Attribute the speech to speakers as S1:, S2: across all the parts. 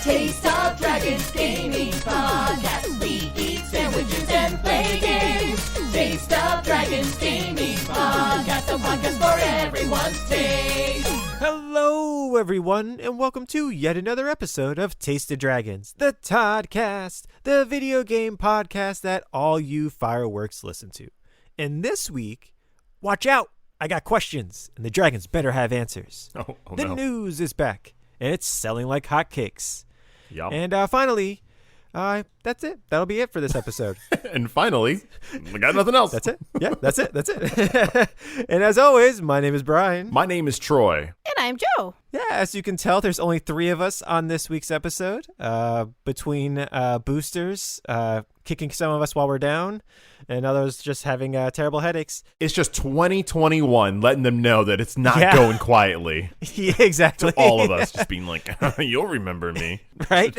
S1: Taste of Dragons Gaming Podcast. We eat sandwiches and play games. Taste of Dragons Gaming Podcast. A podcast for everyone's taste.
S2: Hello, everyone, and welcome to yet another episode of Taste of Dragons, the Toddcast, the video game podcast that all you fireworks listen to. And this week, watch out! I got questions, and the dragons better have answers. The news is back, and it's selling like hotcakes.
S3: Yum.
S2: And finally, that's it. That'll be it for this episode.
S3: And finally, we got nothing else.
S2: That's it. Yeah, that's it. That's it. And as always, my name is Brian.
S3: My name is Troy.
S4: And I'm Joe.
S2: Yeah, as you can tell, there's only 3 of us on this week's episode. Between boosters, kicking some of us while we're down, and others just having terrible headaches.
S3: It's just 2021 letting them know that it's not going quietly.
S2: Yeah, exactly.
S3: To all of us just being like, you'll remember me.
S2: Right?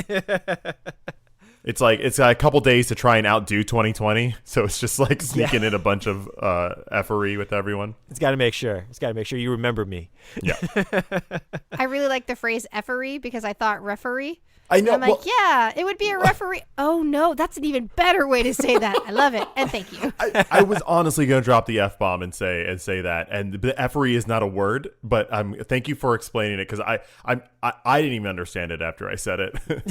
S3: It's like it's got a couple days to try and outdo 2020, so it's just like sneaking in a bunch of effery with everyone.
S2: It's got to make sure. It's got to make sure you remember me.
S3: Yeah.
S4: I really like the phrase effery because I thought referee.
S3: I know.
S4: And I'm like, yeah, it would be a referee. Oh, no, that's an even better way to say that. I love it. And thank you.
S3: I was honestly going to drop the F-bomb and say that. And the effery is not a word, but thank you for explaining it because I didn't even understand it after I said it.
S4: It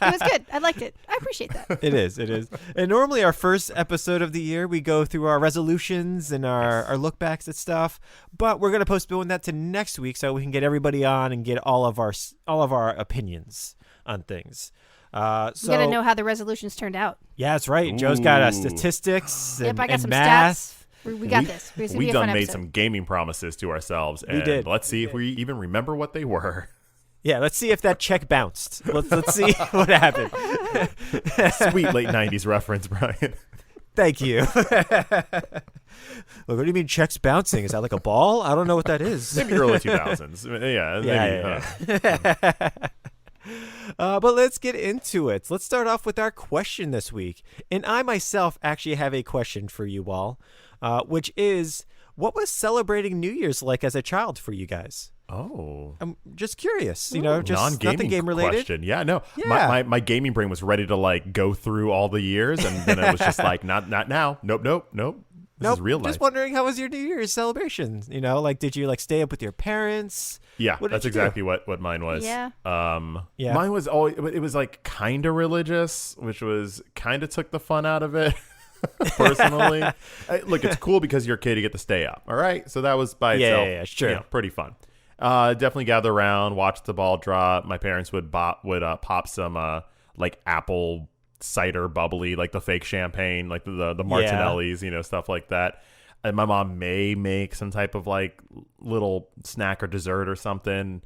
S4: was good. I liked it. I appreciate that.
S2: It is. And normally our first episode of the year, we go through our resolutions and our look backs at stuff. But we're going to postpone that to next week so we can get everybody on and get all of our opinions on things.
S4: You gotta know how the resolutions turned out.
S2: Yeah, that's right. Joe's got statistics and,
S4: I got
S2: and
S4: some
S2: math.
S4: stats. We got this.
S3: We done made some gaming promises to ourselves, and
S2: did.
S3: Let's see if we even remember what they were.
S2: Yeah, let's see if that check bounced. Let's see what happened.
S3: Sweet late 90s reference, Brian.
S2: Thank you. Look, what do you mean checks bouncing? Is that like a ball? I don't know what that is.
S3: Maybe early 2000s.
S2: Yeah. But let's get into it. Let's start off with our question this week. And I myself actually have a question for you all, which is, what was celebrating New Year's like as a child for you guys?
S3: Oh.
S2: I'm just curious, just
S3: non-gaming
S2: nothing game related.
S3: Question. Yeah, no.
S2: Yeah.
S3: My gaming brain was ready to like go through all the years, and then it was just like, not now. Nope. This is real life.
S2: Just wondering, how was your New Year's celebration? Did you stay up with your parents?
S3: Yeah, that's exactly what mine was.
S4: Yeah.
S3: Mine was it was like kind of religious, which was kind of took the fun out of it. Personally, look, it's cool because you're a kid, you get to stay up. All right, so that was by itself,
S2: sure,
S3: pretty fun. Definitely gather around, watch the ball drop. My parents would pop some like apple cider bubbly, like the fake champagne, like the Martinellis, stuff like that. And my mom may make some type of like little snack or dessert or something.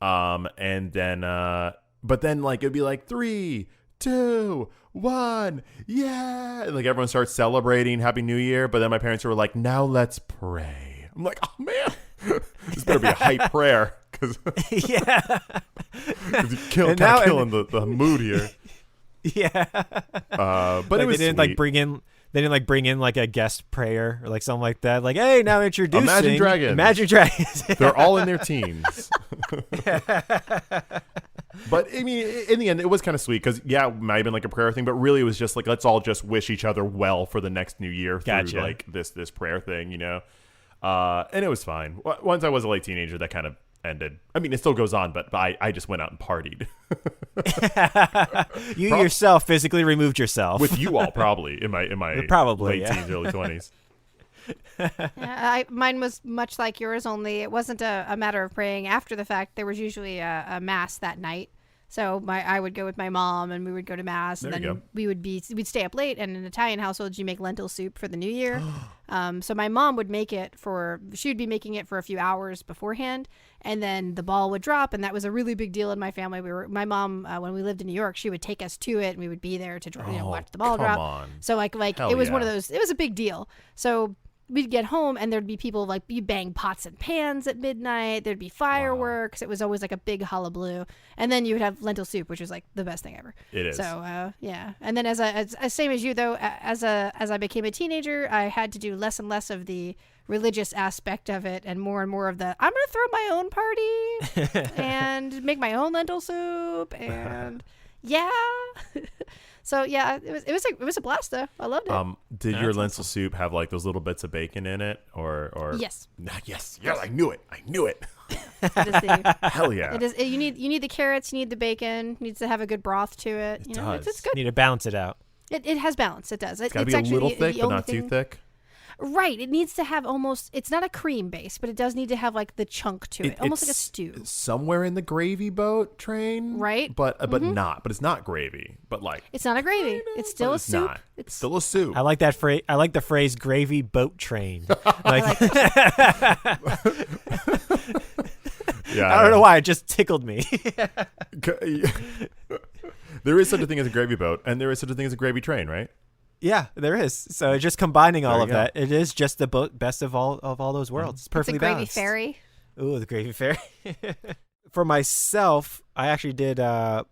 S3: And then but then like it'd be like 3, 2, 1, yeah, and like everyone starts celebrating Happy New Year. But then my parents were like, now let's pray. I'm like, oh man, this better be a hype prayer because
S2: yeah,
S3: killing the mood here.
S2: Yeah,
S3: but it was
S2: they didn't bring in like a guest prayer or like something like that. Like, hey, now introducing Imagine Dragons.
S3: They're all in their teens. But I mean, in the end, it was kind of sweet because it might have been like a prayer thing, but really it was just like, let's all just wish each other well for the next new year through like this prayer thing, and it was fine. Once I was a late teenager, that kind of ended. I mean, it still goes on, but I just went out and partied.
S2: You yourself physically removed yourself
S3: with you all, probably in my late teens, early 20s.
S4: Mine was much like yours, only it wasn't a matter of praying after the fact. There was usually a mass that night. So I would go with my mom and we would go to mass, and then we'd stay up late. And in Italian households, you make lentil soup for the new year. So my mom would make it she'd be making it for a few hours beforehand, and then the ball would drop, and that was a really big deal in my family. My mom, when we lived in New York, she would take us to it, and we would be there to watch the ball drop.
S3: On.
S4: So like it was one of those. It was a big deal. So we'd get home and there'd be people like you bang pots and pans at midnight. There'd be fireworks. Wow. It was always like a big hullabaloo. And then you would have lentil soup, which was like the best thing ever.
S3: It is.
S4: So yeah. And then as same as you though, as I became a teenager, I had to do less and less of the religious aspect of it, and more of the I'm gonna throw my own party and make my own lentil soup, and yeah. So yeah, it was a blast though. I loved it.
S3: Did your lentil soup have like those little bits of bacon in it, or
S4: Yes.
S3: Yes, I knew it. Hell yeah.
S4: It is. You need the carrots. You need the bacon. It needs to have a good broth to it. You know,
S3: does.
S4: it's good.
S2: Need to balance it out.
S4: It has balance. It does.
S3: It's gotta be a little thick, but not too thick.
S4: Right. It needs to have almost. It's not a cream base, but it does need to have like the chunk to it, almost like a stew.
S3: Somewhere in the gravy boat train,
S4: right?
S3: But not. But it's not gravy. But like
S4: it's not a gravy. It's still a soup.
S3: Not. It's still a soup.
S2: I like that phrase. I like the phrase "gravy boat train." Like,
S3: yeah,
S2: I don't know why it just tickled me.
S3: There is such a thing as a gravy boat, and there is such a thing as a gravy train, right?
S2: Yeah, there is. So just combining all of
S3: go.
S2: that, it is just the best of all those worlds. It's perfectly
S4: it's a gravy
S2: balanced.
S4: fairy.
S2: Ooh, the gravy fairy. For myself, I actually did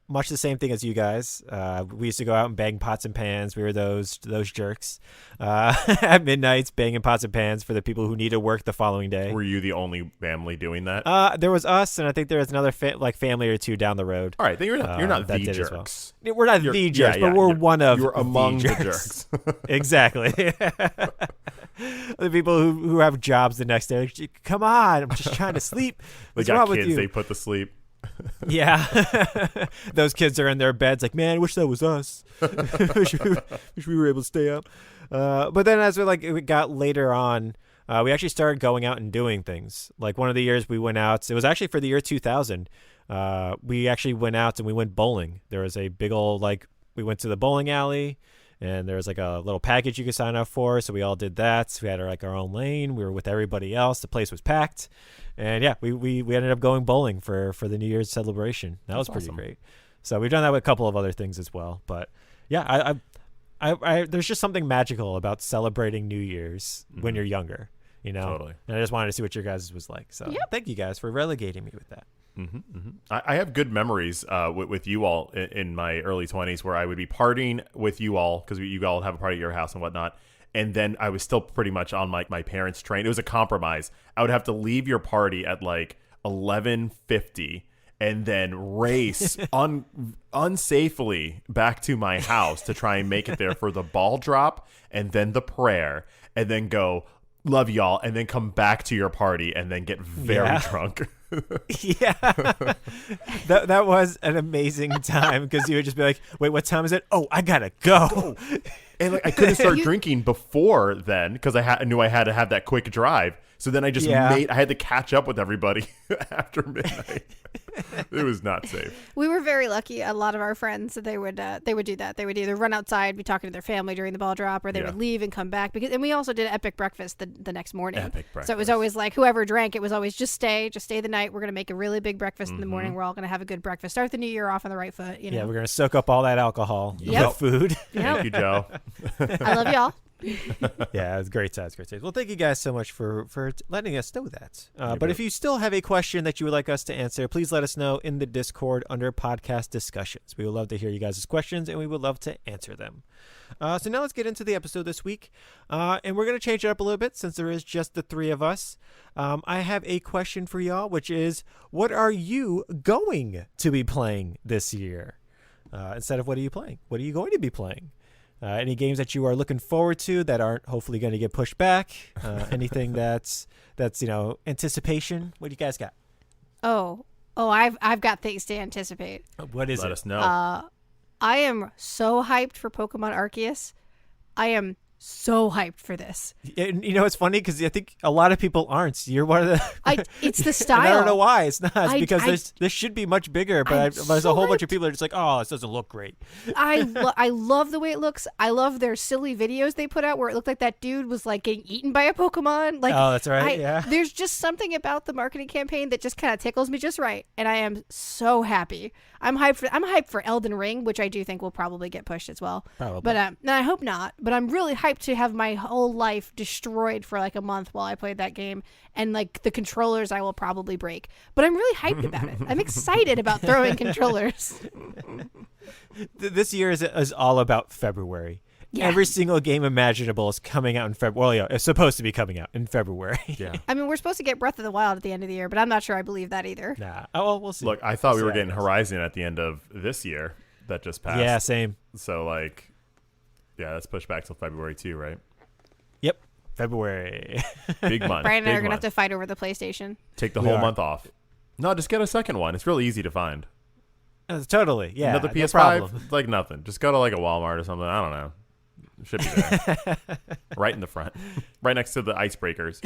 S2: much the same thing as you guys. We used to go out and bang pots and pans. We were those jerks at midnights, banging pots and pans for the people who need to work the following day.
S3: Were you the only family doing that?
S2: There was us, and I think there was another family or two down the road.
S3: All right, then you're not
S2: that
S3: the
S2: did as
S3: jerks.
S2: well. We're not the jerks, but we're one of.
S3: You're among the
S2: jerks.
S3: jerks.
S2: Exactly. The people who have jobs the next day. Like, come on, I'm just trying to sleep.
S3: They
S2: What's
S3: got
S2: wrong
S3: kids
S2: with you?
S3: they put to sleep.
S2: Yeah. Those kids are in their beds like, man, I wish that was us. wish we were able to stay up. But then as we got later on, we actually started going out and doing things. Like one of the years we went out, it was actually for the year 2000. We actually went out and we went bowling. There was a big old, we went to the bowling alley, and there was like a little package you could sign up for. So we all did that. So we had our own lane. We were with everybody else. The place was packed. And yeah, we ended up going bowling for the New Year's celebration. That was pretty great. So we've done that with a couple of other things as well. But yeah, I there's just something magical about celebrating New Year's when you're younger, you know?
S3: Totally.
S2: And I just wanted to see what your guys' was like. So Thank you guys for relegating me with that.
S3: I have good memories with you all in my early 20s where I would be partying with you all because you all have a party at your house and whatnot. And then I was still pretty much on my parents' train. It was a compromise. I would have to leave your party at like 11:50 and then race unsafely back to my house to try and make it there for the ball drop and then the prayer and then go, love y'all, and then come back to your party and then get very drunk.
S2: Yeah. that was an amazing time because you would just be like, wait, what time is it? Oh, I gotta go.
S3: And I couldn't start drinking before then because I knew I had to have that quick drive. So then I just I had to catch up with everybody after midnight. It was not safe.
S4: We were very lucky. A lot of our friends, they would do that. They would either run outside, be talking to their family during the ball drop, or they would leave and come back. And we also did an epic breakfast the next morning.
S3: Epic breakfast.
S4: So it was always like whoever drank, it was always just stay the night. We're gonna make a really big breakfast in the morning. We're all gonna have a good breakfast. Start the new year off on the right foot. You know?
S2: Yeah, we're gonna soak up all that alcohol
S4: Yep.
S2: with food.
S3: Thank you, Joe.
S4: I love y'all.
S2: Yeah, it was great times. Well, thank you guys so much for letting us know that. But if you still have a question that you would like us to answer, please let us know in the Discord under podcast discussions. We would love to hear you guys' questions, and we would love to answer them. So now let's get into the episode this week. And we're going to change it up a little bit since there is just the three of us. I have a question for y'all, which is, what are you going to be playing this year? Instead of what are you playing? What are you going to be playing? Any games that you are looking forward to that aren't hopefully going to get pushed back? Anything that's anticipation? What do you guys got?
S4: Oh, I've got things to anticipate.
S2: What is it?
S3: Let us know.
S4: I am so hyped for Pokemon Arceus. I am so hyped for this.
S2: And you know, it's funny because I think a lot of people aren't. You're one of the.
S4: It's the style.
S2: And I don't know why it's not. It's because this should be much bigger, but there's a whole bunch of people that are just like, oh, this doesn't look great.
S4: I love the way it looks. I love their silly videos they put out where it looked like that dude was like getting eaten by a Pokemon. Like,
S2: oh, that's right. Yeah.
S4: There's just something about the marketing campaign that just kind of tickles me just right, and I am so happy. I'm hyped for Elden Ring, which I do think will probably get pushed as well.
S2: Probably.
S4: But I hope not. But I'm really hyped to have my whole life destroyed for like a month while I played that game, and like the controllers I will probably break. But I'm really hyped about it. I'm excited about throwing controllers.
S2: This year is all about February.
S4: Yeah.
S2: Every single game imaginable is coming out in February. Well, yeah, it's supposed to be coming out in February.
S3: Yeah.
S4: I mean, we're supposed to get Breath of the Wild at the end of the year, but I'm not sure I believe that either.
S2: Nah. Oh, well, we'll see.
S3: Look, I thought we
S2: See
S3: were
S2: how it
S3: getting
S2: goes.
S3: Horizon at the end of this year that just passed.
S2: Yeah, same.
S3: So, like, yeah, that's pushed back till February too, right?
S2: Yep. February.
S3: Big month.
S4: Brian and I
S3: big
S4: are going to have
S3: month.
S4: to fight over the PlayStation.
S3: Take the
S2: We
S3: whole
S2: are.
S3: month off. No, just get a second one. It's really easy to find.
S2: Totally. Yeah.
S3: Another
S2: no
S3: PS5,
S2: problem.
S3: like nothing. Just go to like a Walmart or something. I don't know. It should be there. Right in the front. Right next to the icebreakers.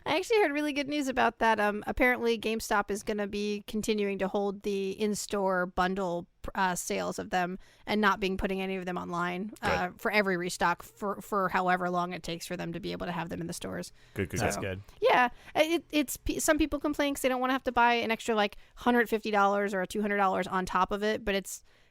S4: I actually heard really good news about that. Apparently, GameStop is going to be continuing to hold the in-store bundle sales of them and not being putting any of them online for every restock for however long it takes for them to be able to have them in the stores.
S3: Good.
S2: That's
S4: So-
S2: good.
S4: Yeah, it's some people complain because they don't want to have to buy an extra like $150 or $200 on top of it, but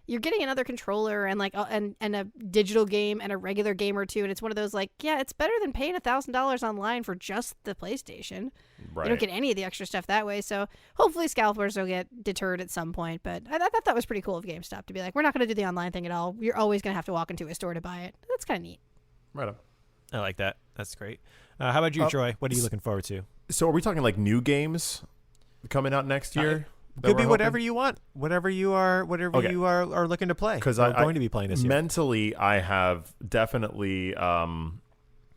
S4: you're getting another controller and like and a digital game and a regular game or two, and it's one of those like, yeah, it's better than paying $1,000 online for just the PlayStation.
S3: Right.
S4: You don't get any of the extra stuff that way, so hopefully scalpers will get deterred at some point. But I thought that was pretty cool of GameStop to be like, we're not going to do the online thing at all. You're always going to have to walk into a store to buy it. That's kind of neat.
S3: Right on.
S2: I like that. That's great. How about you, Troy? What are you looking forward to?
S3: So are we talking like new games coming out next year? that
S2: Could be
S3: we're
S2: whatever
S3: hoping?
S2: you want. Whatever you are looking to play.
S3: Because
S2: I'm
S3: I'm
S2: going to be playing this year.
S3: Mentally, I have definitely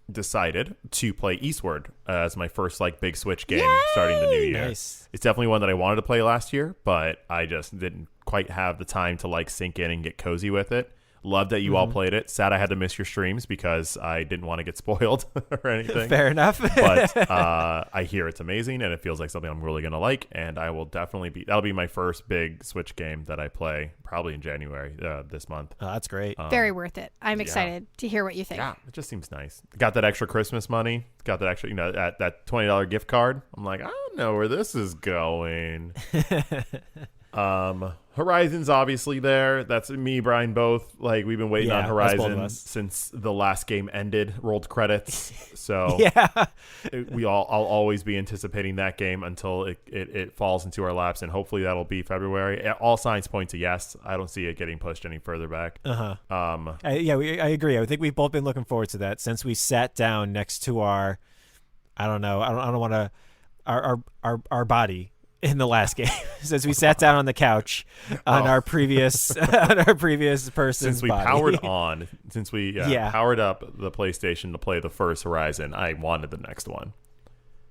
S3: decided to play Eastward as my first like big Switch game starting the new year.
S2: Nice.
S3: It's definitely one that I wanted to play last year, but I just didn't quite have the time to like sink in and get cozy with it. Love that you all played it. Sad I had to miss your streams because I didn't want to get spoiled or anything.
S2: Fair enough.
S3: But I hear it's amazing and it feels like something I'm really going to like. And I will definitely that'll be my first big Switch game that I play probably in January this month.
S2: Oh, that's great.
S4: Very worth it. I'm excited to hear what you think.
S3: Yeah, it just seems nice. Got that extra Christmas money. Got that extra, that $20 gift card. I'm like, I don't know where this is going. Horizon's obviously there. That's me, Brian, both. Like we've been waiting on
S2: Yeah, that's both of
S3: Horizon
S2: us.
S3: since the last game ended, rolled credits. So
S2: Yeah.
S3: I'll always be anticipating that game until it falls into our laps, and hopefully that'll be February. All signs point to yes. I don't see it getting pushed any further back.
S2: I agree. I think we've both been looking forward to that since we sat down next to our, I don't want to, our body in the last game since we sat down on the couch on our previous person's
S3: Since we
S2: body.
S3: powered up the PlayStation to play the first Horizon, I wanted the next one.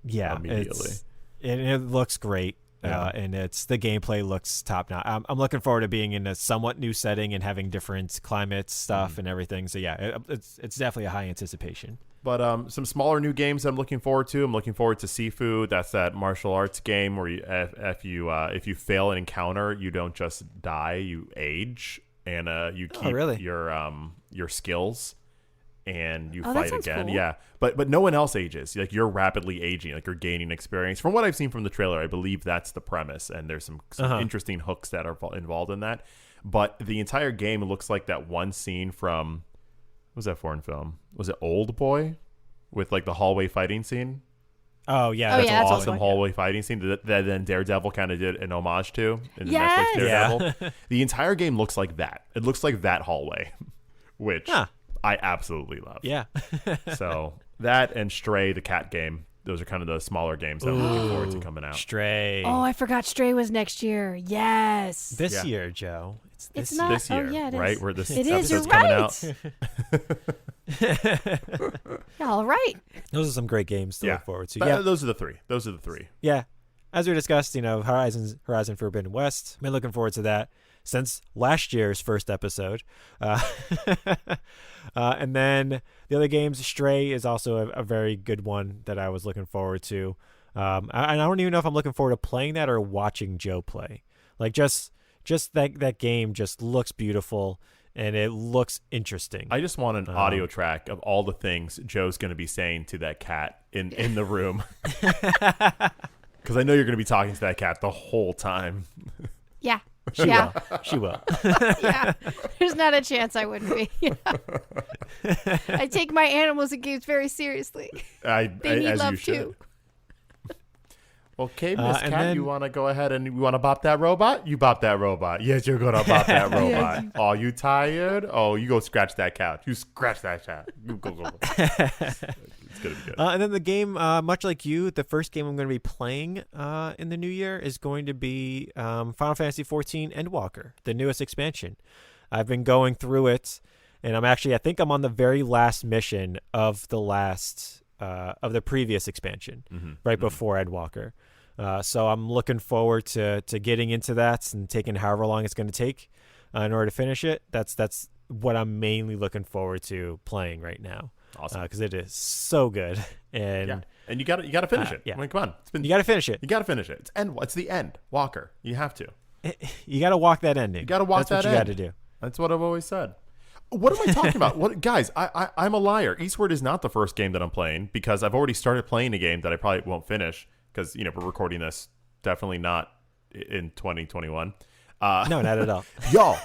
S2: Yeah,
S3: immediately.
S2: It looks great.
S3: Yeah.
S2: And the gameplay looks top notch. I'm looking forward to being in a somewhat new setting and having different climates, stuff, and everything. So yeah, it's definitely a high anticipation.
S3: But some smaller new games I'm looking forward to. I'm looking forward to Sifu. That's that martial arts game where if you fail an encounter, you don't just die, you age, and you keep your skills, and you
S4: that
S3: fight
S4: sounds
S3: again.
S4: cool.
S3: Yeah, but no one else ages. Like you're rapidly aging. Like you're gaining experience. From what I've seen from the trailer, I believe that's the premise, and there's some interesting hooks that are involved in that. But the entire game looks like that one scene from. What was that foreign film? Was it Old Boy with like the hallway fighting scene?
S2: Oh yeah,
S4: that's
S2: that's
S4: Old
S3: Awesome
S4: Boy.
S3: hallway fighting scene that then Daredevil kind of did an homage to in the
S4: Yes!
S3: Netflix Daredevil. The entire game looks like that. It looks like that hallway, which
S2: Huh.
S3: I absolutely love.
S2: Yeah.
S3: So that and Stray, the cat game, those are kind of the smaller games that I'm looking forward to coming out.
S2: Stray.
S4: Oh, I forgot Stray was next year. Yes.
S2: This year, Joe.
S4: It's
S2: this
S4: not.
S3: This year,
S4: oh, yeah, it is.
S3: right? Where this
S4: It is. You're
S3: episode's coming
S4: right.
S3: out.
S4: All right.
S2: Those are some great games to
S3: Yeah.
S2: look forward to.
S3: But
S2: Yeah.
S3: those are the three.
S2: Yeah. As we discussed, Horizon Forbidden West. Been looking forward to that since last year's first episode. And then the other games, Stray is also a very good one that I was looking forward to. I don't even know if I'm looking forward to playing that or watching Joe play. Like just that game just looks beautiful and it looks interesting.
S3: I just want an audio track of all the things Joe's going to be saying to that cat in the room. Because I know you're going to be talking to that cat the whole time.
S4: Yeah. Yeah.
S2: She will.
S4: Yeah. There's not a chance I wouldn't be. I take my animals and games very seriously. They need
S3: as
S4: love
S3: you should.
S4: too.
S3: Okay, Miss
S2: and
S3: Cat,
S2: then-
S3: you want to go ahead and you want to bop that robot? You bop that robot. Yes, you're gonna bop that robot. Oh, you tired? Oh, you go scratch that couch. You scratch that couch. You go. It's gonna be good.
S2: And then the game, much like you, the first game I'm going to be playing in the new year is going to be Final Fantasy XIV Endwalker, the newest expansion. I've been going through it, and I think I'm on the very last mission of the previous expansion, right before Endwalker. So I'm looking forward to getting into that and taking however long it's going to take in order to finish it. That's what I'm mainly looking forward to playing right now.
S3: Awesome,
S2: because it is so good, and
S3: and you got to finish it.
S2: Yeah.
S3: I mean, come on,
S2: you got to finish it.
S3: You got to finish it. It's the end, Walker. You have to.
S2: You got to walk that ending.
S3: You got to walk
S2: That's
S3: that
S2: what you
S3: end.
S2: got to do.
S3: That's what I've always said. What am I talking about? What guys? I'm a liar. Eastward is not the first game that I'm playing because I've already started playing a game that I probably won't finish because we're recording this definitely not in 2021.
S2: No, not at all.
S3: Y'all,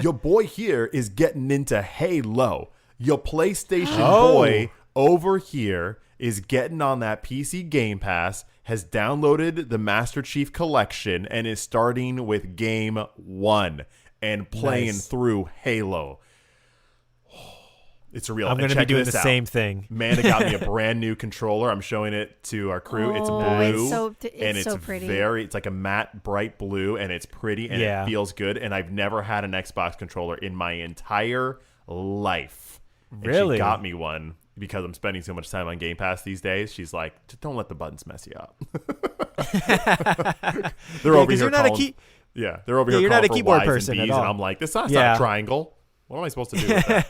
S3: your boy here is getting into Halo. Your PlayStation boy over here is getting on that PC Game Pass, has downloaded the Master Chief Collection, and is starting with Game 1 and playing through Halo. It's real.
S2: I'm going to be doing the same thing.
S3: Amanda got me a brand new controller. I'm showing it to our crew. It's blue.
S4: It's so pretty.
S3: It's like a matte, bright blue, and it's pretty, and it feels good. And I've never had an Xbox controller in my entire life.
S2: Really?
S3: And she got me one because I'm spending so much time on Game Pass these days. She's like, just don't let the buttons mess you up. They're over here calling. They're over here.
S2: You're
S3: calling
S2: not a
S3: for
S2: keyboard
S3: Ys
S2: person
S3: and
S2: at
S3: Bs,
S2: all.
S3: and I'm like, this is not a triangle. What am I supposed to do with that?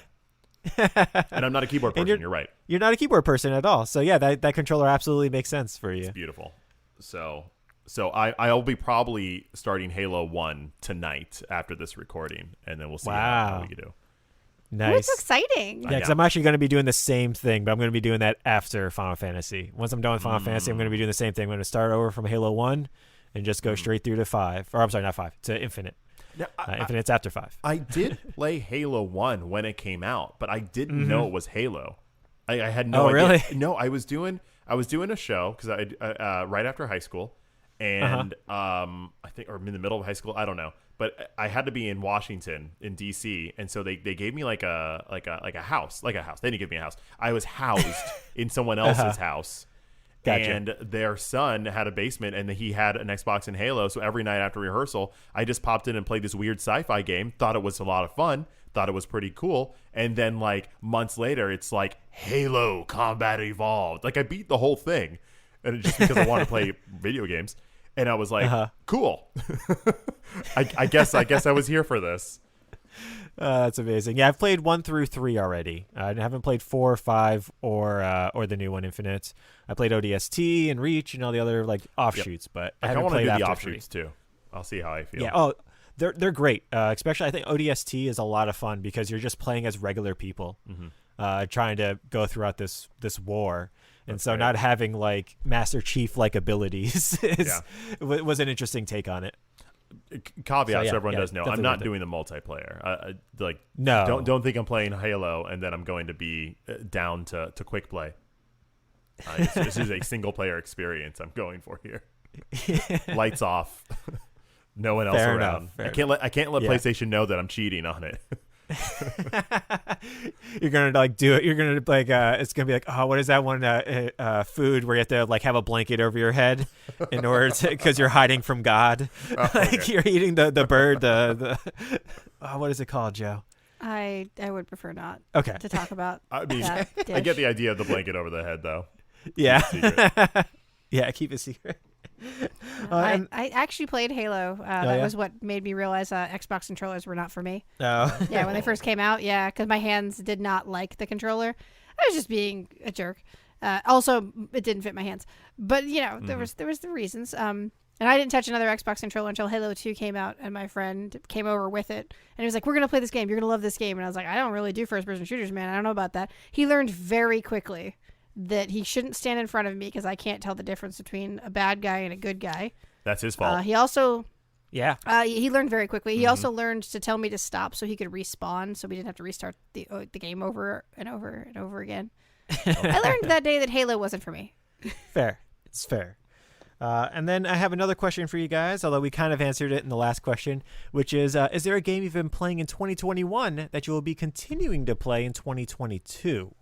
S3: And I'm not a keyboard person. You're right.
S2: You're not a keyboard person at all. So yeah, that controller absolutely makes sense for you.
S3: It's beautiful. So I'll be probably starting Halo 1 tonight after this recording, and then we'll see how we do.
S2: Nice.
S4: That's exciting.
S2: Yeah, because I'm actually going to be doing the same thing, but I'm going to be doing that after Final Fantasy. Once I'm done with Final Fantasy, I'm going to be doing the same thing. I'm going to start over from Halo 1 and just go straight through to 5. Or I'm sorry, not 5, to Infinite.
S3: Now,
S2: Infinite's after 5.
S3: I did play Halo 1 when it came out, but I didn't know it was Halo. I had no idea.
S2: Really?
S3: No, I was doing a show because I right after high school, and I think, or in the middle of high school, I don't know, but I had to be in Washington in DC, and so they gave me like a house. They didn't give me a house. I was housed in someone else's house.
S2: Gotcha.
S3: And their son had a basement, and he had an Xbox and Halo. So every night after rehearsal, I just popped in and played this weird sci-fi game. Thought it was a lot of fun. Thought it was pretty cool. And then like months later, it's like Halo Combat Evolved. Like I beat the whole thing, and it's just because I wanted to play video games. And I was like, cool. I guess I was here for this.
S2: That's amazing. Yeah, I've played 1 through 3 already. I haven't played 4, 5, or the new one, Infinite. I played ODST and Reach and all the other like offshoots, but I haven't
S3: want to
S2: played
S3: do
S2: after
S3: the offshoots
S2: 3.
S3: too. I'll see how I feel.
S2: Yeah. Oh, they're great. Especially I think ODST is a lot of fun because you're just playing as regular people, trying to go throughout this war. And so not having like Master Chief like abilities was an interesting take on it.
S3: Caveat, so everyone does know, I'm not doing the multiplayer.
S2: No,
S3: don't think I'm playing Halo and then I'm going to be down to quick play. This is a single player experience I'm going for here. Lights off, no one else around. I can't let PlayStation know that I'm cheating on it.
S2: You're gonna like do it. You're gonna like it's gonna be like, oh, what is that one food where you have to like have a blanket over your head in order to, because you're hiding from God. Like you're eating the bird. The what is it called, Joe?
S4: I would prefer not.
S2: Okay.
S4: To talk about.
S3: I mean,
S4: that dish.
S3: I get the idea of the blanket over the head though.
S2: Yeah. Yeah, keep it secret.
S4: I actually played Halo. That was what made me realize Xbox controllers were not for me.
S2: Oh.
S4: Yeah, when they first came out, because my hands did not like the controller. I was just being a jerk. Also, it didn't fit my hands. But, there was the reasons. And I didn't touch another Xbox controller until Halo 2 came out, and my friend came over with it. And he was like, we're going to play this game. You're going to love this game. And I was like, I don't really do first-person shooters, man. I don't know about that. He learned very quickly that he shouldn't stand in front of me because I can't tell the difference between a bad guy and a good guy.
S3: That's his fault.
S4: He also...
S2: Yeah.
S4: He learned very quickly. He also learned to tell me to stop so he could respawn, so we didn't have to restart the game over and over and over again. I learned that day that Halo wasn't for me.
S2: Fair. It's fair. And then I have another question for you guys, although we kind of answered it in the last question, which is there a game you've been playing in 2021 that you will be continuing to play in 2022?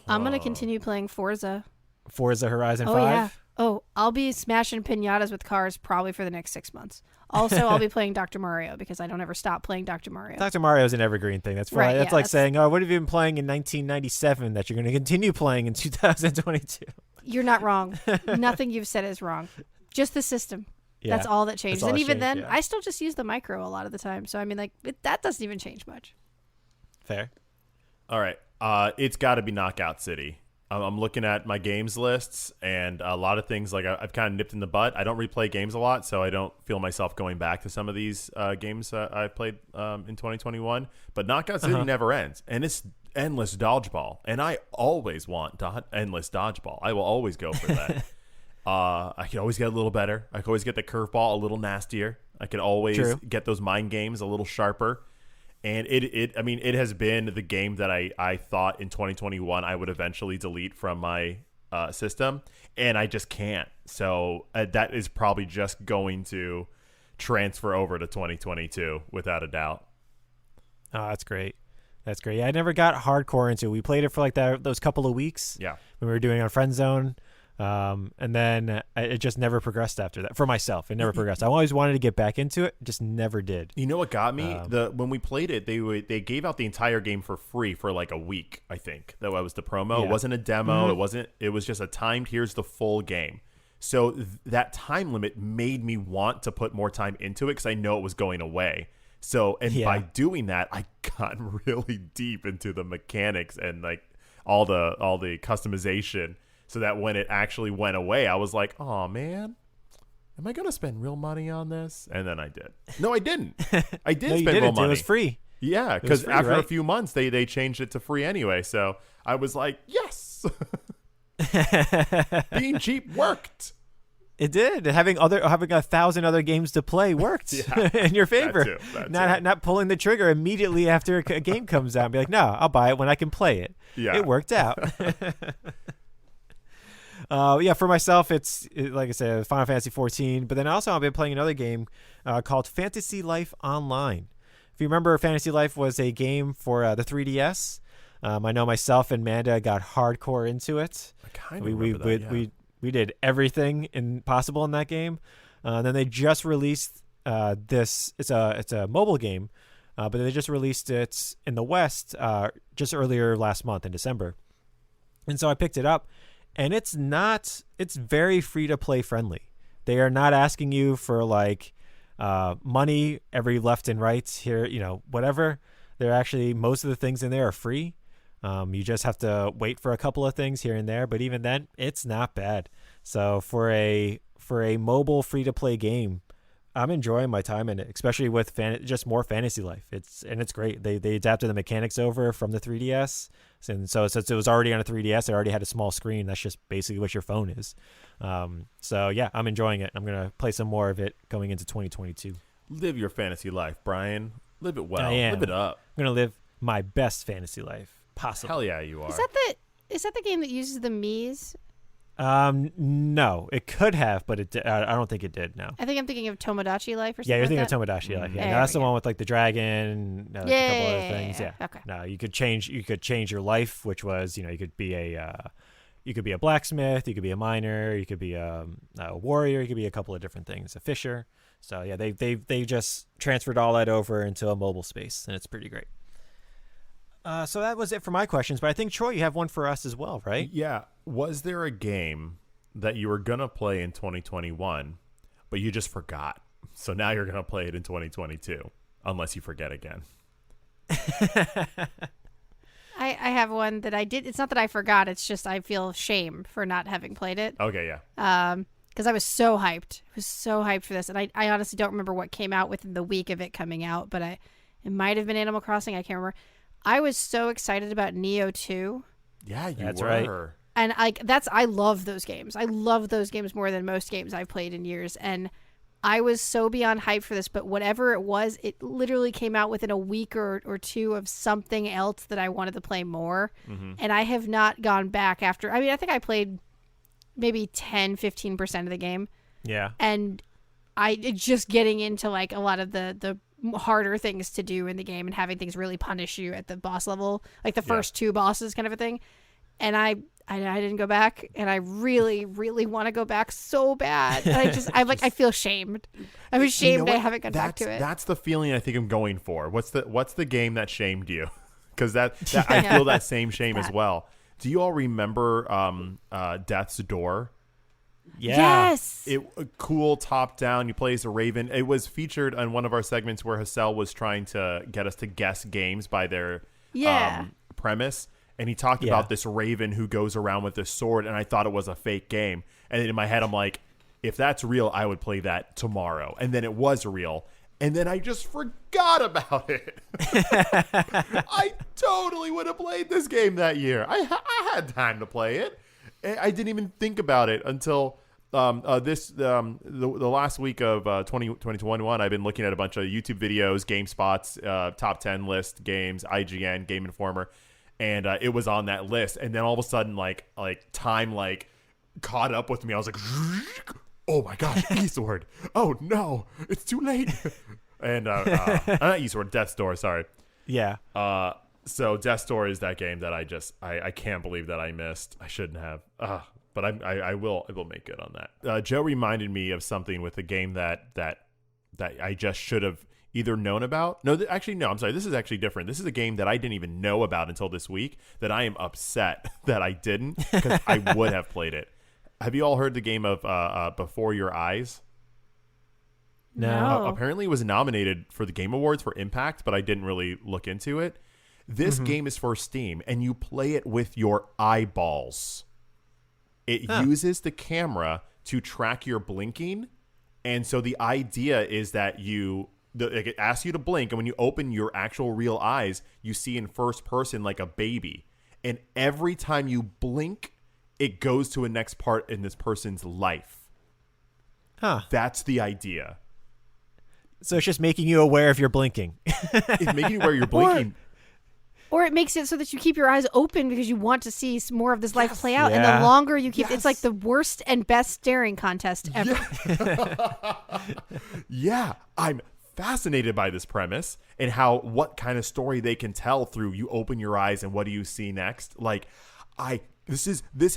S4: I'm going to continue playing Forza.
S2: Forza Horizon 5?
S4: Yeah. Oh, I'll be smashing piñatas with cars probably for the next 6 months. Also, I'll be playing Dr. Mario because I don't ever stop playing Dr. Mario.
S2: Dr. Mario's an evergreen thing. That's
S4: Right,
S2: that's
S4: yeah,
S2: like
S4: that's-
S2: saying, oh, what have you been playing in 1997 that you're going to continue playing in 2022?
S4: You're not wrong. Nothing you've said is wrong. Just the system.
S2: Yeah,
S4: That's all that changes.
S2: all
S4: And
S2: that's
S4: even
S2: changed,
S4: then,
S2: yeah.
S4: I still just use the micro a lot of the time. So, I mean, like, that doesn't even change much.
S2: Fair.
S3: All right. It's got to be Knockout City. I'm looking at my games lists, and a lot of things like I've kind of nipped in the butt. I don't replay games a lot, so I don't feel myself going back to some of these games I played in 2021. But Knockout City never ends, and it's endless dodgeball, and I always want endless dodgeball. I will always go for that. I can always get a little better. I can always get the curveball a little nastier. I can always get those mind games a little sharper. And it has been the game that I thought in 2021 I would eventually delete from my system, and I just can't. So that is probably just going to transfer over to 2022 without a doubt.
S2: Oh, that's great. That's great. Yeah, I never got hardcore into it. We played it for like those couple of weeks.
S3: Yeah.
S2: When we were doing it on Friend Zone. And then it just never progressed after that. For myself, it never progressed. I always wanted to get back into it, just never did.
S3: You know what got me? When we played it, they gave out the entire game for free for like a week. I think that was the promo.
S2: Yeah.
S3: It wasn't a demo. It was just a timed. Here's the full game. So that time limit made me want to put more time into it because I know it was going away. So by doing that, I got really deep into the mechanics and like all the customization. So that when it actually went away, I was like, oh, man, am I going to spend real money on this? And then I did. No, I didn't. I did
S2: No, you
S3: spend real
S2: didn't.
S3: money.
S2: It was free.
S3: Yeah, because after a
S2: right?
S3: few months, they changed it to free anyway. So I was like, yes. Being cheap worked.
S2: It did. Having 1,000 other games to play worked in your favor.
S3: That too.
S2: Not pulling the trigger immediately after a game comes out and be like, no, I'll buy it when I can play it.
S3: Yeah.
S2: It worked out. For myself, it's like I said, Final Fantasy 14. But then also I've been playing another game called Fantasy Life Online. If you remember, Fantasy Life was a game for the 3DS. I know myself and Manda got hardcore into it.
S3: I kind of remember that, yeah.
S2: We did everything possible in that game. Then they just released this. It's a mobile game, but they just released it in the West just earlier last month in December. And so I picked it up, and it's very free to play friendly. They are not asking you for like money every left and right here, whatever. They're actually, most of the things in there are free. You just have to wait for a couple of things here and there, but even then, it's not bad. So for a mobile free to play game, I'm enjoying my time in it, especially with just more Fantasy Life. It's great. They adapted the mechanics over from the 3DS, and so since it was already on a 3DS, it already had a small screen. That's just basically what your phone is. So yeah, I'm enjoying it. I'm gonna play some more of it going into 2022.
S3: Live your fantasy life, Brian. Live it well.
S2: I am.
S3: Live it up.
S2: I'm gonna live my best fantasy life possible.
S3: Hell yeah, you are.
S4: Is that the game that uses the Mii's?
S2: No, it could have, but I don't think it did. No.
S4: I think I'm thinking of Tomodachi Life or something.
S2: Yeah, you're
S4: like
S2: thinking
S4: that.
S2: of Tomodachi Life. Yeah,
S4: There
S2: that's
S4: we
S2: the
S4: go.
S2: one with like the dragon, a couple other things. Yeah.
S4: Okay.
S2: No, you could change your life, which was, you could be a blacksmith, you could be a miner, you could be a warrior, you could be a couple of different things, a fisher. So yeah, they just transferred all that over into a mobile space, and it's pretty great. So that was it for my questions, but I think Troy, you have one for us as well, right?
S3: Yeah. Was there a game that you were gonna play in 2021, but you just forgot? So now you're gonna play it in 2022, unless you forget again.
S4: I have one that I did. It's not that I forgot. It's just I feel shame for not having played it.
S3: Okay, yeah.
S4: Because I was so hyped. I was so hyped for this, and I honestly don't remember what came out within the week of it coming out, but it might have been Animal Crossing. I can't remember. I was so excited about Neo 2.
S3: Yeah,
S2: That's
S3: were.
S2: right.
S4: And I love those games. I love those games more than most games I've played in years. And I was so beyond hyped for this, but whatever it was, it literally came out within a week or two of something else that I wanted to play more.
S3: Mm-hmm.
S4: And I have not gone back after. I mean, I think I played maybe 10-15% of the game.
S2: Yeah.
S4: And I just getting into like a lot of the harder things to do in the game and having things really punish you at the boss level, like the first two bosses kind of a thing. And I didn't go back, and I really, really want to go back so bad. And I feel shamed. I'm ashamed I haven't gone back to it.
S3: That's the feeling I think I'm going for. What's the game that shamed you? Because that I feel that same shame as well. Do you all remember Death's Door?
S2: Yeah.
S4: Yes.
S3: A cool top down. You play as a raven. It was featured on one of our segments where Hassel was trying to get us to guess games by their premise. And he talked about this raven who goes around with this sword, and I thought it was a fake game. And in my head, I'm like, if that's real, I would play that tomorrow. And then it was real. And then I just forgot about it. I totally would have played this game that year. I had time to play it. I didn't even think about it until the last week of 2021. I've been looking at a bunch of YouTube videos, GameSpot's top 10 list games, IGN, Game Informer. And it was on that list, and then all of a sudden, like time caught up with me. I was like, "Oh my gosh, Eastward! Oh no, it's too late!" And not Eastward, Death's Door. Sorry.
S2: Yeah.
S3: So Death's Door is that game that I can't believe that I missed. I shouldn't have. But I will make good on that. Joe reminded me of something with a game that I just should have either known about. No, I'm sorry. This is actually different. This is a game that I didn't even know about until this week that I am upset that I didn't, because I would have played it. Have you all heard the game of Before Your Eyes?
S4: No.
S3: Apparently it was nominated for the Game Awards for Impact, but I didn't really look into it. This game is for Steam, and you play it with your eyeballs. It uses the camera to track your blinking, and so the idea is that it asks you to blink, and when you open your actual real eyes, you see in first person like a baby. And every time you blink, it goes to a next part in this person's life.
S2: Huh.
S3: That's the idea.
S2: So it's just making you aware if you're blinking.
S3: It's making you aware you're blinking.
S4: Or it makes it so that you keep your eyes open because you want to see more of this life play out. And the longer you keep, it's like the worst and best staring contest ever.
S3: Yeah, I'm fascinated by this premise and what kind of story they can tell through you open your eyes and what do you see next. Like, this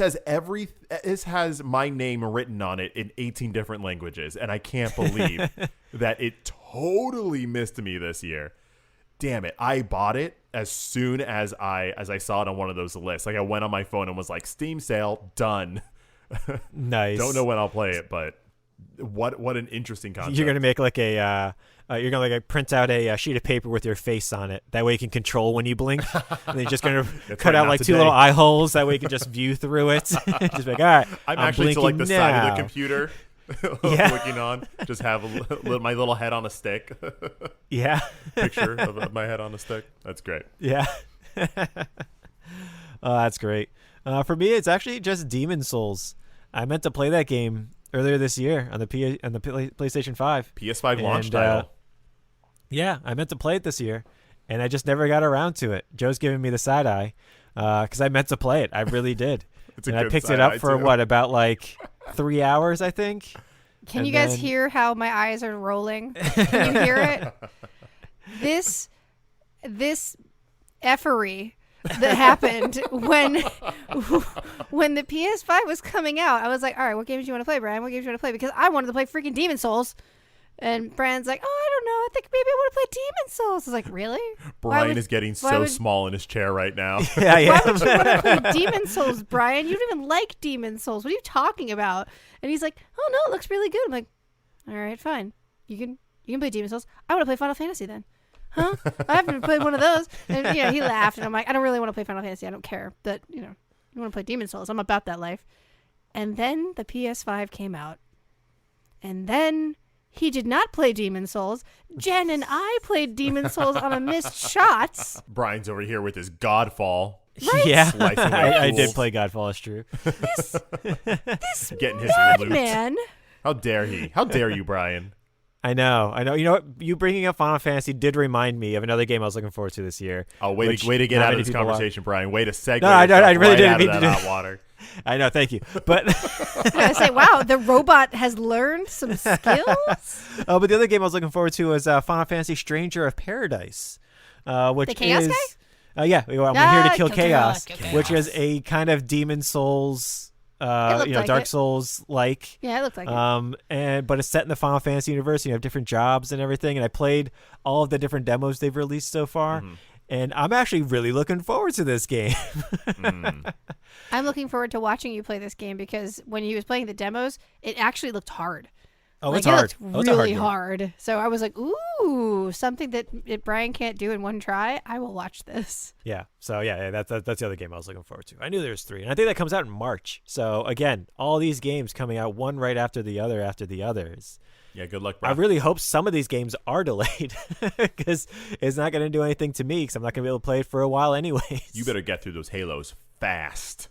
S3: has my name written on it in 18 different languages, and I can't believe that it totally missed me this year. Damn it. I bought it as soon as I saw it on one of those lists. Like, I went on my phone and was like, Steam sale, done.
S2: Nice.
S3: Don't know when I'll play it, but what an interesting concept.
S2: You're gonna make like you're gonna like print out a sheet of paper with your face on it. That way you can control when you blink. And then you're just gonna cut out like 2 little eye holes. That way you can just view through it. Just be like, all right, I'm
S3: actually to like the
S2: now.
S3: side of the computer. Looking on, just have my little head on a stick.
S2: Yeah.
S3: Picture of my head on a stick. That's great.
S2: Yeah. Oh, that's great. For me, it's actually just Demon's Souls. I meant to play that game earlier this year on the PlayStation 5.
S3: PS5 launch title.
S2: Yeah, I meant to play it this year, and I just never got around to it. Joe's giving me the side eye because I meant to play it. I really did. And I picked it up for about like 3 hours, I think.
S4: Can you guys hear how my eyes are rolling? Can you hear it? This effery that happened when the PS5 was coming out. I was like, all right, what games do you want to play, Brian? What games do you want to play? Because I wanted to play freaking Demon's Souls. And Brian's like, oh, I don't know. I think maybe I want to play Demon's Souls. I was like, really?
S3: Brian is getting so small in his chair right now.
S2: Yeah.
S4: Why would you want to play Demon's Souls, Brian? You don't even like Demon's Souls. What are you talking about? And he's like, oh, no, it looks really good. I'm like, all right, fine. You can play Demon's Souls. I want to play Final Fantasy then. Huh? I haven't played one of those. And, he laughed. And I'm like, I don't really want to play Final Fantasy. I don't care. But, you want to play Demon's Souls. I'm about that life. And then the PS5 came out. And then he did not play Demon's Souls. Jen and I played Demon's Souls on a missed shots.
S3: Brian's over here with his Godfall.
S4: Right?
S2: Yeah, I did play Godfall. It's true.
S4: This
S3: getting his loot.
S4: man.
S3: How dare he? How dare you, Brian?
S2: I know. You know what? You bringing up Final Fantasy did remind me of another game I was looking forward to this year.
S3: Oh, way to get out of this conversation, Brian. Way to segue.
S2: No, I really didn't
S3: out
S2: mean
S3: of
S2: to
S3: that
S2: do
S3: hot water.
S2: I know, thank you. But
S4: I say, wow, the robot has learned some skills.
S2: but the other game I was looking forward to was Final Fantasy Stranger of Paradise, which
S4: The Chaos
S2: is
S4: guy?
S2: Yeah, I'm here to kill
S4: Kill
S2: chaos,
S4: Chaos.
S2: which is a kind of Demon Souls,
S4: looked like
S2: Dark
S4: it.
S2: Souls like.
S4: Yeah, it looked like it.
S2: But it's set in the Final Fantasy universe. You have different jobs and everything. And I played all of the different demos they've released so far, and I'm actually really looking forward to this game.
S4: I'm looking forward to watching you play this game because when he was playing the demos, it actually looked hard.
S2: Oh,
S4: Like,
S2: it's hard.
S4: It looked
S2: Oh, it's a hard
S4: really
S2: game.
S4: hard. So I was like, ooh, something that Brian can't do in one try. I will watch this.
S2: Yeah. So yeah, that's the other game I was looking forward to. I knew there was 3, and I think that comes out in March. So again, all these games coming out one right after the others.
S3: Yeah, good luck, bro.
S2: I really hope some of these games are delayed because it's not going to do anything to me because I'm not going to be able to play it for a while anyways.
S3: You better get through those Halos fast.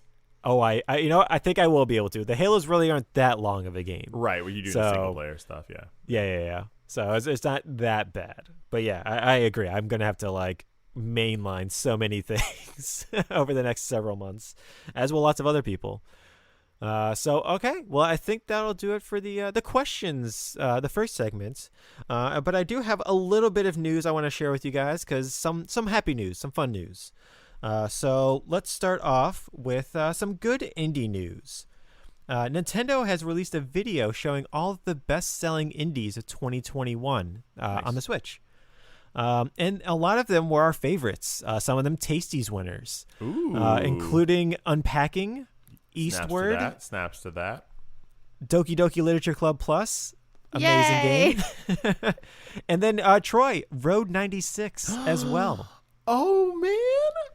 S2: Oh, I I think I will be able to. The Halos really aren't that long of a game.
S3: Right, where you do the
S2: So-
S3: single player stuff, yeah.
S2: Yeah. So it's not that bad. But yeah, I agree. I'm going to have to like mainline so many things over the next several months, as will lots of other people. So okay, well I think that'll do it for the questions, the first segment. But I do have a little bit of news I want to share with you guys because some happy news, some fun news. So let's start off with some good indie news. Nintendo has released a video showing all of the best-selling indies of 2021 on the Switch. And a lot of them were our favorites. Some of them Tasties winners,
S3: Ooh.
S2: including Unpacking, Eastward,
S3: Snaps to that.
S2: Doki Doki Literature Club Plus, amazing
S4: Yay!
S2: game. And then Troy, Road 96 as well.
S3: Oh, man.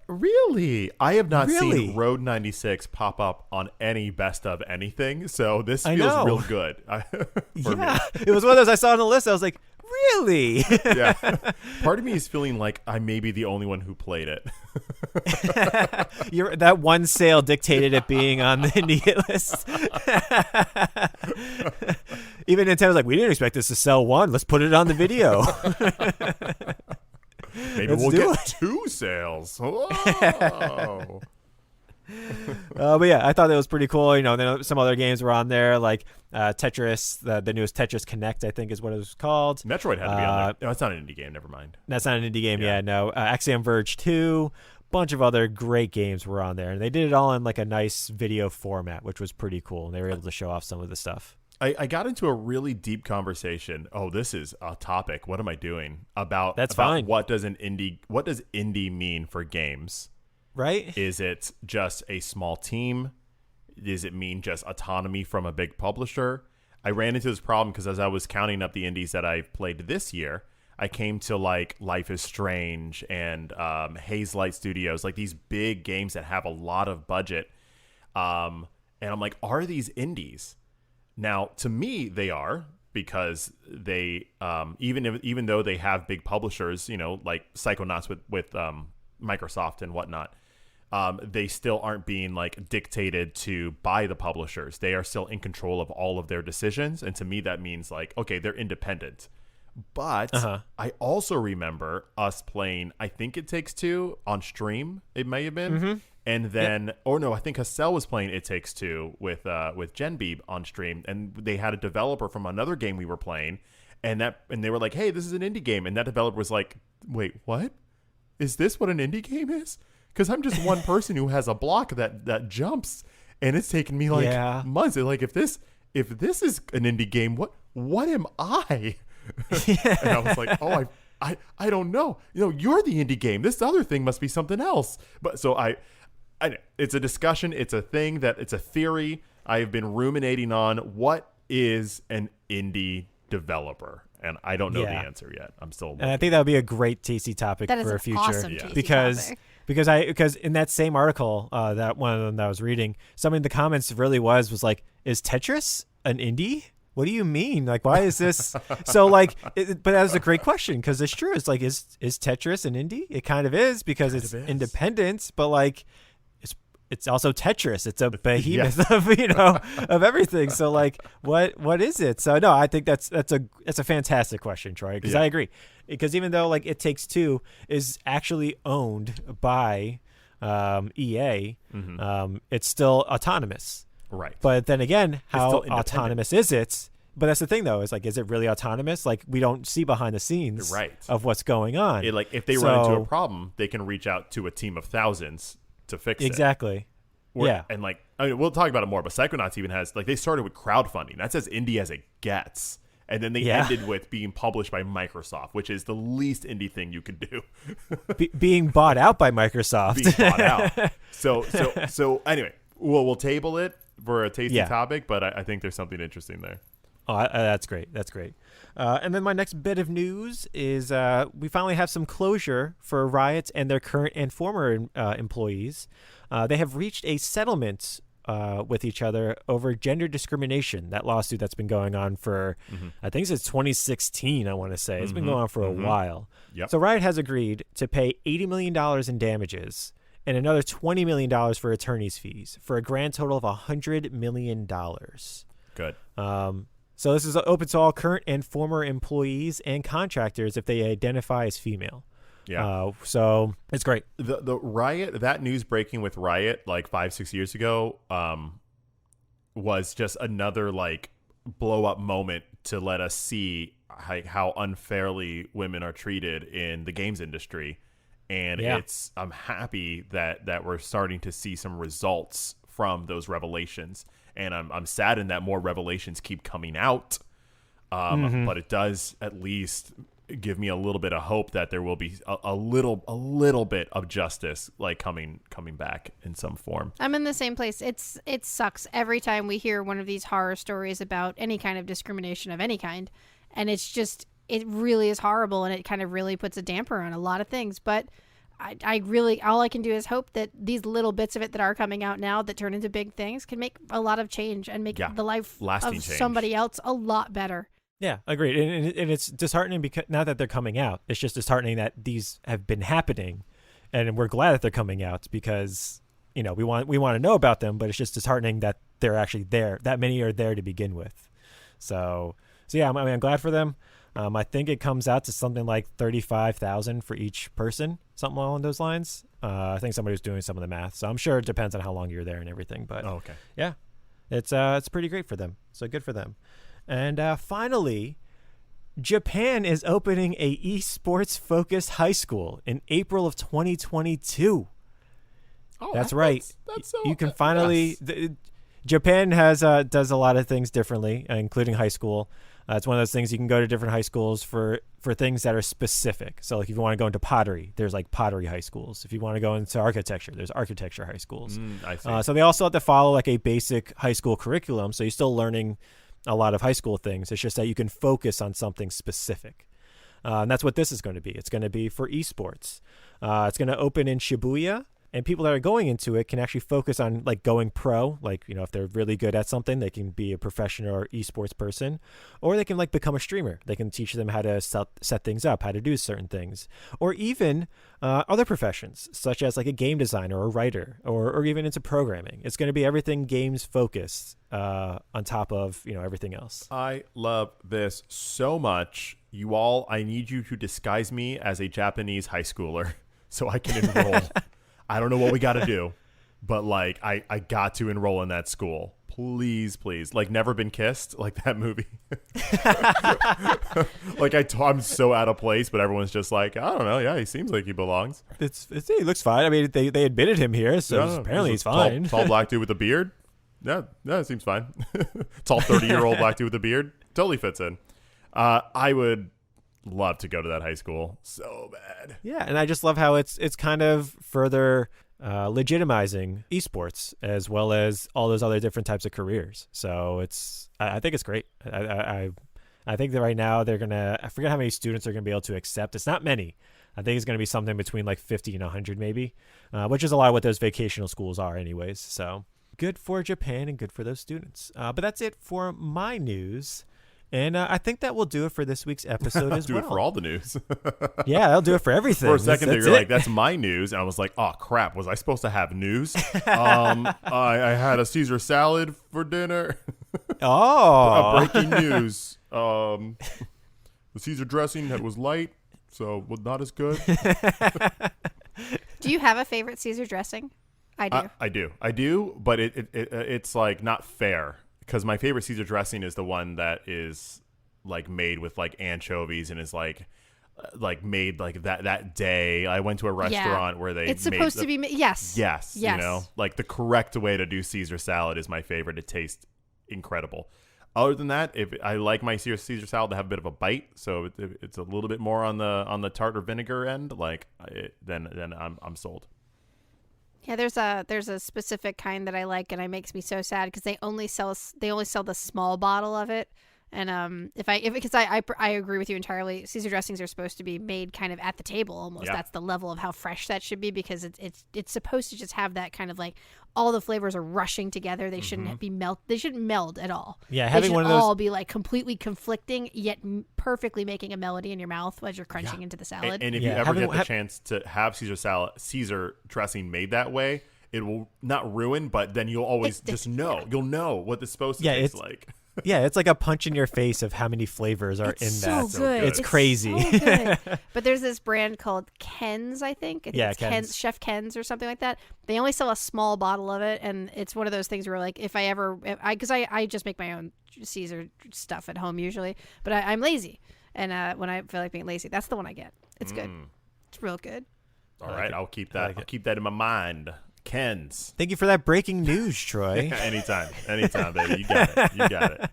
S3: Really? I have not
S2: Really?
S3: seen Road 96 pop up on any best of anything, so this
S2: I
S3: feels
S2: know.
S3: real good for me.
S2: Yeah, it was one of those I saw on the list. I was like, really?
S3: Yeah. Part of me is feeling like I may be the only one who played it.
S2: That one sale dictated it being on the indie hit list. Even Nintendo's like, we didn't expect this to sell one. Let's put it on the video.
S3: Maybe
S2: Let's
S3: we'll
S2: do
S3: get
S2: it.
S3: 2 sales. Whoa.
S2: But yeah, I thought that was pretty cool. Then some other games were on there, like Tetris, the newest Tetris Connect, I think is what it was called.
S3: Metroid had to be on there. No, it's not an indie game. Never mind.
S2: That's not an indie game.
S3: Yeah.
S2: Yeah, no. Axiom Verge 2, bunch of other great games were on there. And they did it all in like a nice video format, which was pretty cool. And they were able to show off some of the stuff.
S3: I got into a really deep conversation. Oh, this is a topic. What am I doing? About
S2: fine.
S3: What does indie mean for games?
S2: Right?
S3: Is it just a small team? Does it mean just autonomy from a big publisher? I ran into this problem because as I was counting up the indies that I've played this year, I came to like Life is Strange and Haze Light Studios, like these big games that have a lot of budget. And I'm like, are these indies? Now, to me, they are, because they even though they have big publishers, like Psychonauts with Microsoft and whatnot, they still aren't being like dictated to by the publishers. They are still in control of all of their decisions, and to me, that means like, okay, they're independent. But I also remember us playing, I think It Takes Two on stream. It may have been. And then, or no, I think Hassel was playing It Takes Two with Genbeeb on stream, and they had a developer from another game we were playing, and they were like, "Hey, this is an indie game," and that developer was like, "Wait, what? Is this what an indie game is? Because I'm just one person who has a block that jumps, and it's taken me like months. Like if this is an indie game, what am I?" And I was like, "Oh, I don't know. You're the indie game. This other thing must be something else." But so it's a discussion. It's a thing it's a theory. I have been ruminating on what is an indie developer, and I don't know the answer yet. I'm still looking.
S2: And I think that would be a great tasty topic
S4: That is
S2: for
S4: an
S2: a future.
S4: awesome tasty
S2: because
S4: topic.
S2: because in that same article, that one of them that I was reading, somebody in the comments really was like, is Tetris an indie? What do you mean? Like, why is this? So like, but that was a great question, because it's true. It's like, is Tetris an indie? It kind of is, because it's independent, but like, it's also Tetris. It's a behemoth of of everything. So like, what is it? So no, I think that's a fantastic question, Troy, because I agree. Because even though like It Takes Two is actually owned by EA, it's still autonomous.
S3: Right.
S2: But then again, how
S3: still independent.
S2: autonomous is it? But that's the thing, though, is like, is it really autonomous? Like, we don't see behind the scenes of what's going on.
S3: Like, if they run into a problem, they can reach out to a team of thousands to fix it.
S2: Exactly. Yeah.
S3: And like, I mean, we'll talk about it more, but Psychonauts even has, like, they started with crowdfunding. That's as indie as it gets. And then they ended with being published by Microsoft, which is the least indie thing you could do.
S2: Being bought out by Microsoft.
S3: Being bought out. So anyway, we'll table it for a tasty topic, but I think there's something interesting there.
S2: Oh, that's great. That's great. And then my next bit of news is we finally have some closure for Riot and their current and former employees. They have reached a settlement with each other over gender discrimination, that lawsuit that's been going on for, I think it's 2016, I want to say. It's been going on for a while.
S3: Yep.
S2: So Riot has agreed to pay $80 million in damages and another $20 million for attorney's fees for a grand total of $100 million.
S3: Good.
S2: So this is open to all current and former employees and contractors if they identify as female.
S3: Yeah.
S2: So it's great.
S3: The Riot, that news breaking with Riot like 5-6 years ago, was just another like blow up moment to let us see how unfairly women are treated in the games industry. And I'm happy that we're starting to see some results from those revelations. And I'm saddened that more revelations keep coming out. But it does at least give me a little bit of hope that there will be a little bit of justice like coming back in some form.
S4: I'm in the same place. It sucks every time we hear one of these horror stories about any kind of discrimination of any kind. And it really is horrible, and it kind of really puts a damper on a lot of things. But I really, all I can do is hope that these little bits of it that are coming out now that turn into big things can make a lot of change and make the life
S3: lasting
S4: of
S3: change.
S4: Somebody else a lot better.
S2: Yeah, agreed. And it's disheartening because not that they're coming out. It's just disheartening that these have been happening, and we're glad that they're coming out because, you know, we want to know about them, but it's just disheartening that they're actually there. That many are there to begin with. So yeah, I'm glad for them. I think it comes out to something like $35,000 for each person, something along those lines. I think somebody was doing some of the math, so I'm sure it depends on how long you're there and everything. But
S3: okay,
S2: yeah, it's pretty great for them. So good for them. And finally, Japan is opening a esports focused high school in April of 2022. Oh, that's right. That's so, you can finally. Yes. Japan has does a lot of things differently, including high school. It's one of those things you can go to different high schools for things that are specific. So like if you want to go into pottery, there's like pottery high schools. If you want to go into architecture, there's architecture high schools.
S3: I see.
S2: So they also have to follow like a basic high school curriculum. So you're still learning a lot of high school things. It's just that you can focus on something specific. And that's what this is going to be. It's going to be for esports. It's going to open in Shibuya. And people that are going into it can actually focus on like going pro, like, you know, if they're really good at something, they can be a professional or esports person, or they can like become a streamer. They can teach them how to set things up, how to do certain things, or even other professions such as like a game designer or a writer or even into programming. It's going to be everything games focused on top of, you know, everything else.
S3: I love this so much. You all, I need you to disguise me as a Japanese high schooler so I can enroll. I don't know what we got to do, but like I got to enroll in that school. Please, please. Like Never Been Kissed, like that movie. Like I'm so out of place, but everyone's just like, I don't know. Yeah, he seems like he belongs.
S2: He looks fine. I mean, they admitted him here, so apparently he's fine.
S3: Tall black dude with a beard. Yeah, it seems fine. Tall 30-year-old black dude with a beard. Totally fits in. I would love to go to that high school so bad.
S2: Yeah, and I just love how it's kind of further legitimizing esports as well as all those other different types of careers. So I think it's great. I think that right now they're gonna, I forget how many students are gonna be able to accept. It's not many. I think it's gonna be something between like 50 and 100 maybe, which is a lot of what those vocational schools are anyways. So good for Japan and good for those students. But that's it for my news. And I think that will do it for this week's episode as well.
S3: Do it for all the news.
S2: Yeah, I'll do it for everything.
S3: For a second there, you're like, that's my news. And I was like, oh, crap. Was I supposed to have news? I had a Caesar salad for dinner.
S2: Oh.
S3: Breaking news. The Caesar dressing that was light, so not as good.
S4: Do Do you have a favorite Caesar dressing? I do.
S3: I do, but it's like not fair because my favorite Caesar dressing is the one that is like made with like anchovies and is like made like that day. I went to a restaurant where
S4: it's supposed to be yes,
S3: you know, like the correct way to do Caesar salad is my favorite. It tastes incredible. Other than that, if I like my Caesar salad to have a bit of a bite, so it's a little bit more on the tart or vinegar end, like then I'm sold.
S4: Yeah, there's a specific kind that I like, and it makes me so sad because they only sell the small bottle of it. And because I agree with you entirely. Caesar dressings are supposed to be made kind of at the table almost. Yeah. That's the level of how fresh that should be because it's supposed to just have that kind of like all the flavors are rushing together. They shouldn't be They shouldn't meld at all.
S2: Yeah,
S4: having one of those all be like completely conflicting yet perfectly making a melody in your mouth as you're crunching into the salad.
S3: And if you ever get the chance to have Caesar dressing made that way, it will not ruin, but then you'll always know. You'll know what it's supposed to taste like.
S2: Yeah, it's like a punch in your face of how many flavors are in that.
S4: So good.
S2: It's crazy.
S4: So good. But there's this brand called Ken's, I think. It's
S2: Ken's.
S4: Chef Ken's or something like that. They only sell a small bottle of it, and it's one of those things where like because I just make my own Caesar stuff at home usually, but I'm lazy, and when I feel like being lazy, that's the one I get. It's good. It's real good.
S3: All right, I'll keep that. I'll keep that in my mind. Ken's.
S2: Thank you for that breaking news, Troy.
S3: Anytime, baby. You got it.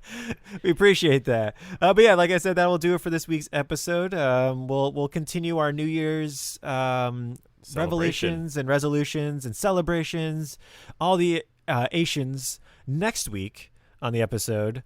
S2: We appreciate that. But yeah, like I said, that will do it for this week's episode. We'll continue our New Year's revelations and resolutions and celebrations, all the Asians next week on the episode.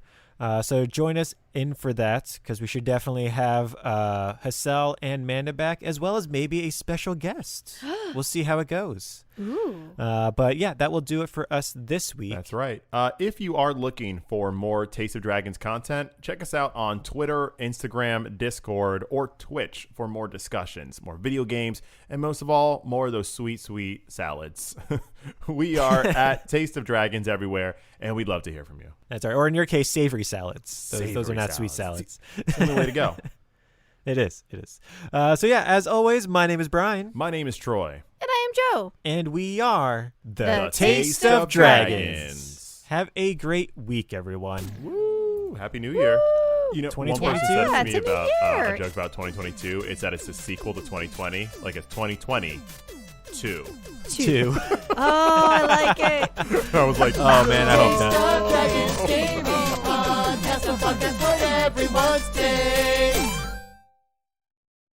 S2: So join us in for that because we should definitely have Hassel and Manda back as well as maybe a special guest. We'll see how it goes.
S4: Ooh.
S2: But yeah, that will do it for us this week.
S3: That's right. If you are looking for more Taste of Dragons content, check us out on Twitter, Instagram, Discord, or Twitch for more discussions, more video games, and most of all, more of those sweet, sweet salads. We are at Taste of Dragons everywhere, and we'd love to hear from you.
S2: That's right. Or in your case, savory salads. Those are not sweet salads.
S3: It's the only way to go.
S2: It is. So yeah, as always, my name is Brian.
S3: My name is Troy.
S4: And I am Joe.
S2: And we are
S4: the
S2: Taste of Dragons. Have a great week, everyone.
S3: Woo! Happy New Year.
S2: Woo!
S3: You know,
S2: 2022.
S3: One person said to me about
S4: a
S3: joke about 2022. It's that it's a sequel to 2020, like it's 2022.
S2: Two.
S4: Oh, I like it.
S3: I was like,
S2: oh man, I hope
S1: Taste of Dragons Gaming Podcast, a podcast for everyone's